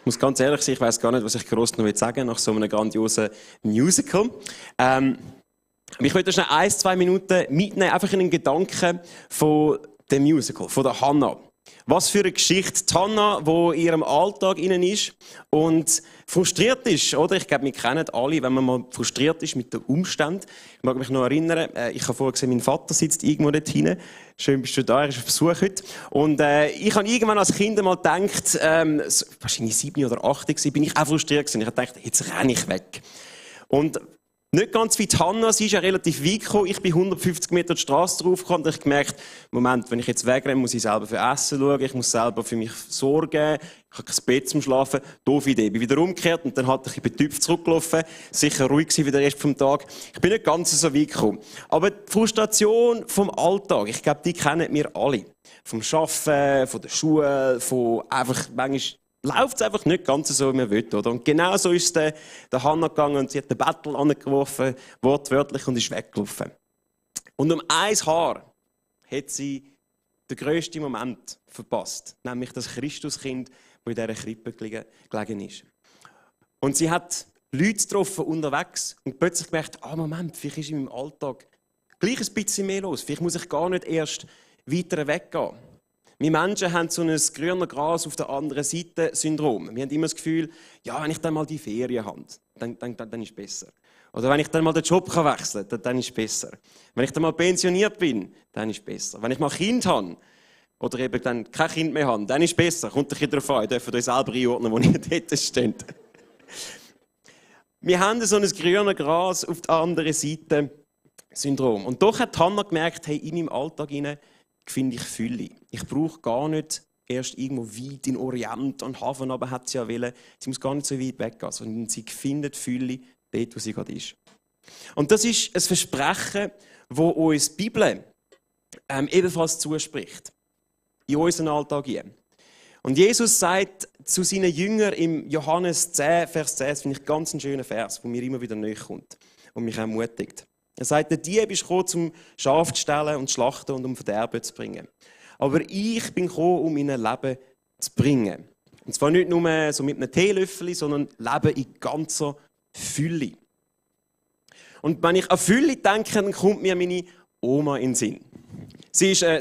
Ich muss ganz ehrlich sein, ich weiss gar nicht, was ich gross noch sagen will nach so einem grandiosen Musical. Ich möchte schnell 1-2 Minuten mitnehmen, einfach in einen Gedanken von dem Musical, von der Hannah. Was für eine Geschichte. Die Hannah, die in ihrem Alltag innen ist und frustriert ist, oder? Ich glaube, wir kennen alle, wenn man mal frustriert ist mit den Umständen. Ich mag mich noch erinnern, ich habe vorher gesehen, mein Vater sitzt irgendwo dort hinten. Schön bist du da, er ist auf Besuch heute. Und ich habe irgendwann als Kind mal gedacht, wahrscheinlich 7 oder 8 gewesen, bin ich auch frustriert gewesen. Ich habe gedacht, jetzt renne ich weg. Und nicht ganz wie die Hannah, sie ist ja relativ weit gekommen. Ich bin 150 Meter die Straße draufgekommen und ich gemerkt, Moment, wenn ich jetzt wegrenne, muss ich selber für Essen schauen, ich muss selber für mich sorgen, ich habe kein Bett zum Schlafen. Doofe Idee. Ich bin wieder umgekehrt und dann hatte ich betüpft zurückgelaufen, sicher ruhig gewesen wie der Rest vom Tag. Ich bin nicht ganz so weit gekommen. Aber die Frustration vom Alltag, ich glaube, die kennen wir alle. Vom Arbeiten, von der Schule, von einfach manchmal läuft es einfach nicht ganz so, wie man will, oder? Und genau so ist es der Hannah gegangen und sie hat den Battle angeworfen, wortwörtlich, und ist weggelaufen. Und um ein Haar hat sie den grössten Moment verpasst, nämlich das Christuskind, das in dieser Krippe gelegen ist. Und sie hat Leute getroffen unterwegs und plötzlich gemerkt, Moment, vielleicht ist in meinem Alltag gleich ein bisschen mehr los, vielleicht muss ich gar nicht erst weiter weggehen. Wir Menschen haben so ein grüner Gras auf der anderen Seite Syndrom. Wir haben immer das Gefühl, ja, wenn ich dann mal die Ferien habe, dann ist es besser. Oder wenn ich dann mal den Job wechseln kann, dann ist es besser. Wenn ich dann mal pensioniert bin, dann ist es besser. Wenn ich mal ein Kind habe, oder eben dann kein Kind mehr habe, dann ist es besser. Kommt ein bisschen darauf an, ihr dürft euch selber einordnen, wo ihr dort steht. Wir haben so ein grüner Gras auf der anderen Seite Syndrom. Und doch hat Hannah gemerkt, hey, in meinem Alltag finde ich Fülle. Ich brauche gar nicht erst irgendwo weit in Orient und Hafen, aber hat sie ja wollen. Sie muss gar nicht so weit weggehen, sondern sie findet Fülle dort, wo sie gerade ist. Und das ist ein Versprechen, das uns die Bibel ebenfalls zuspricht. In unseren Alltag hier. Und Jesus sagt zu seinen Jüngern im Johannes 10, Vers 10, das finde ich ganz einen schönen Vers, der mir immer wieder näher kommt und mich ermutigt. Er sagt, der Dieb ist gekommen, um Schafe zu stehlen und zu schlachten und um Verderben zu bringen. Aber ich bin gekommen, um ihnen Leben zu bringen. Und zwar nicht nur so mit einem Teelöffel, sondern Leben in ganzer Fülle. Und wenn ich an Fülle denke, dann kommt mir meine Oma in den Sinn. Sie ist eine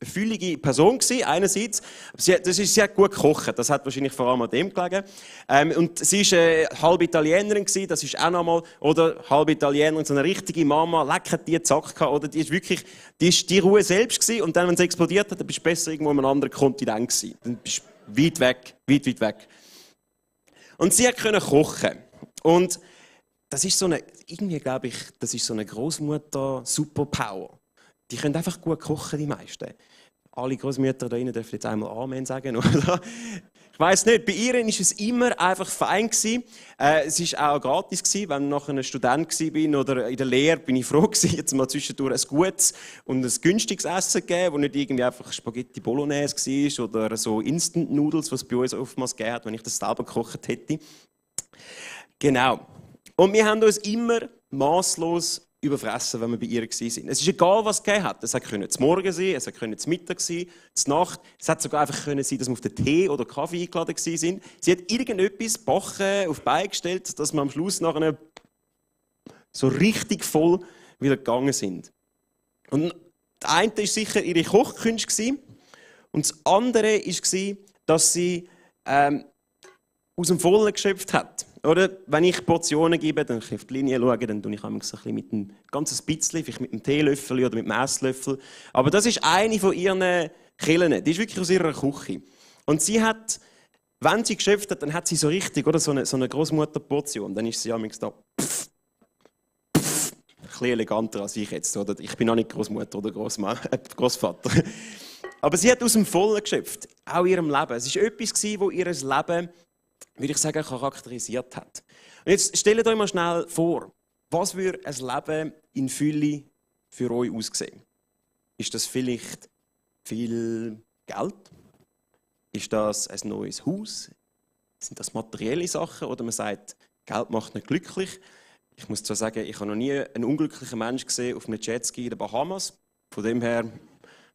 füllige Person gewesen, einerseits. Sie hat gut gekocht, das hat wahrscheinlich vor allem an dem gelegen. Und sie war halb Italienerin gewesen, das ist auch nochmal, oder halb Italienerin, so eine richtige Mama, leck hat die Zack gehabt, oder die ist wirklich, die Ruhe selbst gewesen. Und dann, wenn sie explodiert hat, dann bist du besser irgendwo in einem anderen Kontinent gewesen. Dann bist du weit weg. Und sie konnte kochen. Und das ist so eine, irgendwie glaube ich, das ist so eine Großmutter-Superpower. Die können einfach gut kochen, die meisten. Alle Großmütter da drinnen dürfen jetzt einmal Amen sagen, oder? Ich weiss nicht, bei ihr war es immer einfach fein gewesen. Es war auch gratis gewesen, wenn ich nachher ein Student war oder in der Lehre, bin ich froh gewesen, jetzt mal zwischendurch ein gutes und ein günstiges Essen zu geben, wo nicht irgendwie einfach Spaghetti Bolognese war oder so Instant Noodles, was es bei uns oftmals gegeben hat, wenn ich das selber gekocht hätte. Genau. Und wir haben uns immer masslos überfressen, wenn wir bei ihr waren. Es ist egal, was es gegeben hat. Es konnte zum Morgen sein, es konnte zum Mittag sein, zur Nacht. Es hätte sogar einfach sein, dass wir auf den Tee oder Kaffee eingeladen waren. Sie hat irgendetwas backen auf die Beine gestellt, dass wir am Schluss nachher so richtig voll wieder gegangen sind. Und das eine war sicher ihre Kochkünste und das andere war, dass sie aus dem Vollen geschöpft hat. Oder wenn ich Portionen gebe, dann kann ich auf die Linie schauen, dann tue ich ein bisschen mit einem ganzes bisschen, vielleicht mit einem Teelöffel oder mit einem Esslöffel. Aber das ist eine von ihren Killen. Die ist wirklich aus ihrer Küche. Und sie hat, wenn sie geschöpft hat, dann hat sie so richtig, oder so eine Großmutterportion. Dann ist sie ja da. Ein bisschen eleganter als ich jetzt. Oder? Ich bin auch nicht Großmutter oder Großvater. Aber sie hat aus dem Vollen geschöpft. Auch in ihrem Leben. Es war etwas, das ihr Leben, würde ich sagen, charakterisiert hat. Und jetzt stellt euch mal schnell vor, was würde ein Leben in Fülle für euch aussehen? Ist das vielleicht viel Geld? Ist das ein neues Haus? Sind das materielle Sachen? Oder man sagt, Geld macht nicht glücklich. Ich muss zwar sagen, ich habe noch nie einen unglücklichen Menschen gesehen auf einem Jetski in den Bahamas. Von dem her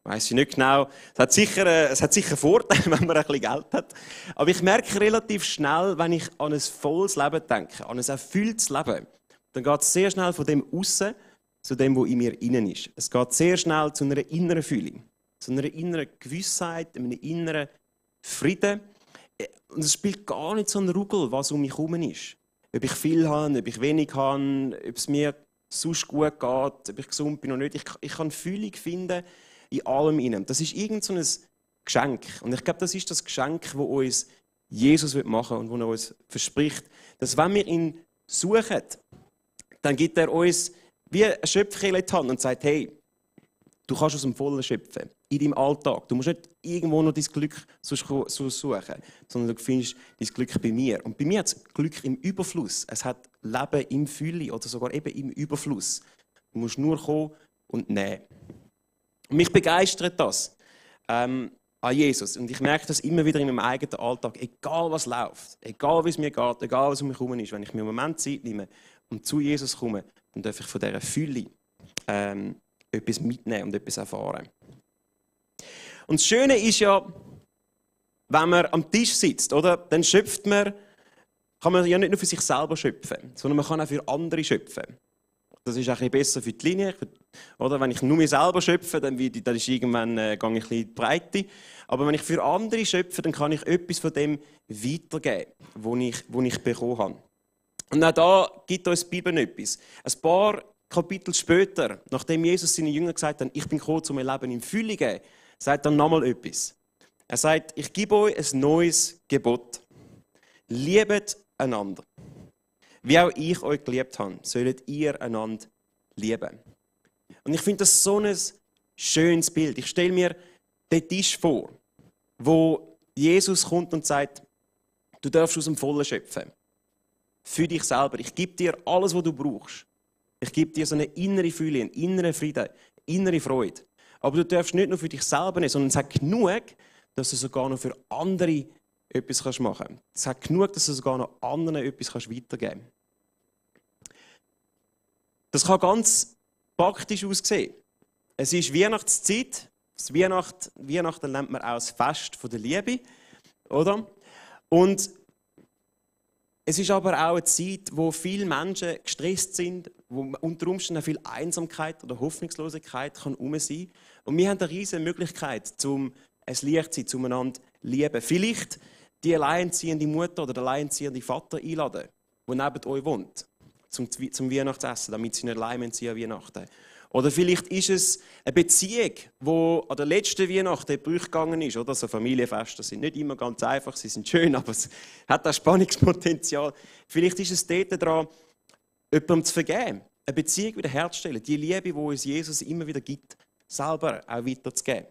Weiss ich nicht genau. Es hat sicher Vorteile, wenn man ein bisschen Geld hat. Aber ich merke relativ schnell, wenn ich an ein volles Leben denke, an ein erfülltes Leben, dann geht es sehr schnell von dem aussen zu dem, was in mir innen ist. Es geht sehr schnell zu einer inneren Fühlung, zu einer inneren Gewissheit, einem inneren Frieden. Und es spielt gar nicht so einen Ruggel, was um mich herum ist. Ob ich viel habe, ob ich wenig habe, ob es mir sonst gut geht, ob ich gesund bin oder nicht. Ich kann Fühlung finden in allem innen. Das ist irgend so ein Geschenk. Und ich glaube, das ist das Geschenk, das uns Jesus machen will und das er uns verspricht, dass wenn wir ihn suchen, dann gibt er uns wie eine Schöpfkelle in die Hand und sagt, hey, du kannst aus dem Vollen schöpfen. In deinem Alltag. Du musst nicht irgendwo noch dein Glück suchen, sondern du findest dein Glück bei mir. Und bei mir hat es Glück im Überfluss. Es hat Leben im Fülle oder sogar eben im Überfluss. Du musst nur kommen und nehmen. Und mich begeistert das an Jesus. Und ich merke das immer wieder in meinem eigenen Alltag. Egal was läuft, egal wie es mir geht, egal was um mich herum ist, wenn ich mir einen Moment Zeit nehme und zu Jesus komme, dann darf ich von dieser Fülle etwas mitnehmen und etwas erfahren. Und das Schöne ist ja, wenn man am Tisch sitzt, oder, dann kann man ja nicht nur für sich selber schöpfen, sondern man kann auch für andere schöpfen. Das ist ein bisschen besser für die Linie. Oder? Wenn ich nur mir selber schöpfe, dann ist irgendwann gehe ich ein bisschen in die Breite. Aber wenn ich für andere schöpfe, dann kann ich etwas von dem weitergeben, was ich bekommen habe. Und auch da gibt uns die Bibel etwas. Ein paar Kapitel später, nachdem Jesus seinen Jüngern gesagt hat, ich bin gekommen, um mein Leben in Fülle zu geben, sagt er nochmal etwas. Er sagt, ich gebe euch ein neues Gebot. Liebet einander. Wie auch ich euch geliebt habe, sollt ihr einander lieben. Und ich finde das so ein schönes Bild. Ich stelle mir den Tisch vor, wo Jesus kommt und sagt, du darfst aus dem Vollen schöpfen. Für dich selber. Ich gebe dir alles, was du brauchst. Ich gebe dir so eine innere Fülle, einen inneren Frieden, eine innere Freude. Aber du darfst nicht nur für dich selber nehmen, sondern es hat genug, dass du sogar noch für andere etwas machen kannst. Es hat genug, dass du sogar noch anderen etwas weitergeben kannst. Das kann ganz praktisch aussehen. Es ist Weihnachtszeit. Das Weihnachten nennt man auch das Fest der Liebe. Oder? Und es ist aber auch eine Zeit, wo viele Menschen gestresst sind, wo unter Umständen viel Einsamkeit oder Hoffnungslosigkeit kann sein kann. Und wir haben eine riesige Möglichkeit, um ein Licht zu sein, zueinander zu lieben. Vielleicht die alleinerziehende Mutter oder der alleinerziehende Vater einladen, der neben euch wohnt, zum Weihnachtsessen, damit sie nicht allein sind an Weihnachten. Oder vielleicht ist es eine Beziehung, die an der letzten Weihnachten in Brüche gegangen ist. Oder? So Familienfeste sind nicht immer ganz einfach, sie sind schön, aber es hat auch Spannungspotenzial. Vielleicht ist es dort dran, jemandem zu vergeben, eine Beziehung wiederherzustellen, die Liebe, die uns Jesus immer wieder gibt, selber auch weiterzugeben.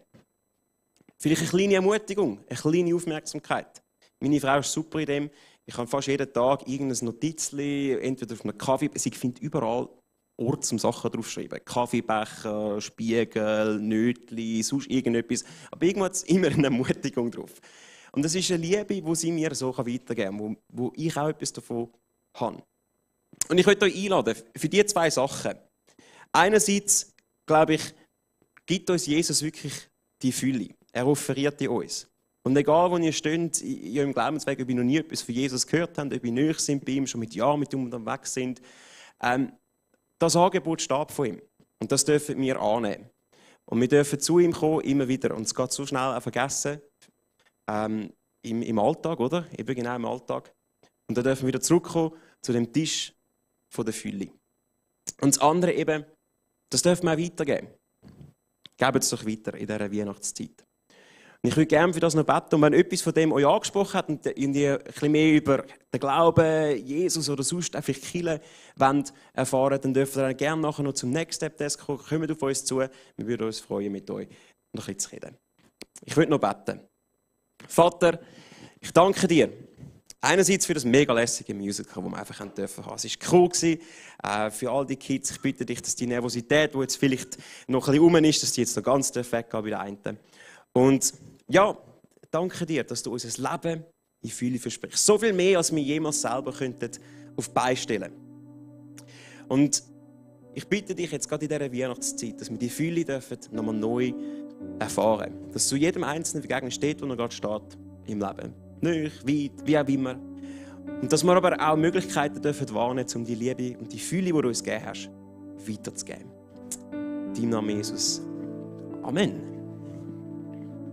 Vielleicht eine kleine Ermutigung, eine kleine Aufmerksamkeit. Meine Frau ist super in dem. Ich habe fast jeden Tag irgendein Notizli, entweder auf einem Kaffee, sie findet überall Ort zum Sachen draufschreiben. Kaffeebecher, Spiegel, Nötli, sonst irgendetwas. Aber irgendwo hat es immer eine Ermutigung drauf. Und das ist eine Liebe, die sie mir so weitergeben kann, wo ich auch etwas davon habe. Und ich möchte euch einladen, für diese zwei Sachen. Einerseits, glaube ich, gibt uns Jesus wirklich die Fülle. Er offeriert die uns. Und egal, wo ihr steht, in eurem Glaubensweg, ob ihr noch nie etwas von Jesus gehört habt, ob ihr nahe sind bei ihm, schon mit Jahren mit ihm unterwegs sind, das Angebot steht von ihm. Und das dürfen wir annehmen. Und wir dürfen zu ihm kommen, immer wieder. Und es geht so schnell auch vergessen, im Alltag, oder? Eben genau im Alltag. Und dann dürfen wir wieder zurückkommen zu dem Tisch von der Fülle. Und das andere eben, das dürfen wir auch weitergeben. Gebt es doch weiter in dieser Weihnachtszeit. Und ich würde gerne für das noch beten. Und wenn etwas von dem euch angesprochen hat und ihr ein bisschen mehr über den Glauben, Jesus oder sonst einfach Kirche erfahren, dann dürft ihr gerne nachher noch zum Next Step Desk kommen. Kommt auf uns zu. Wir würden uns freuen, mit euch noch ein bisschen zu reden. Ich würde noch beten. Vater, ich danke dir. Einerseits für das mega lässige Musical, das wir einfach haben dürfen haben. Es war cool für all die Kids. Ich bitte dich, dass die Nervosität, die jetzt vielleicht noch ein bisschen rum ist, dass die jetzt noch ganz weggehen bei der einen. Und ja, danke dir, dass du unser Leben in Fülle versprichst. So viel mehr, als wir jemals selber könnten auf die Beine stellen. Und Ich bitte dich jetzt gerade in dieser Weihnachtszeit, dass wir die Fülle dürfen nochmal neu erfahren. Dass zu jedem Einzelnen begegnet steht, wo er gerade steht im Leben. Nicht, weit, wie auch immer. Und dass wir aber auch Möglichkeiten dürfen wahrnehmen, um die Liebe und die Fülle, die du uns gegeben hast, weiterzugeben. In deinem Namen Jesus. Amen.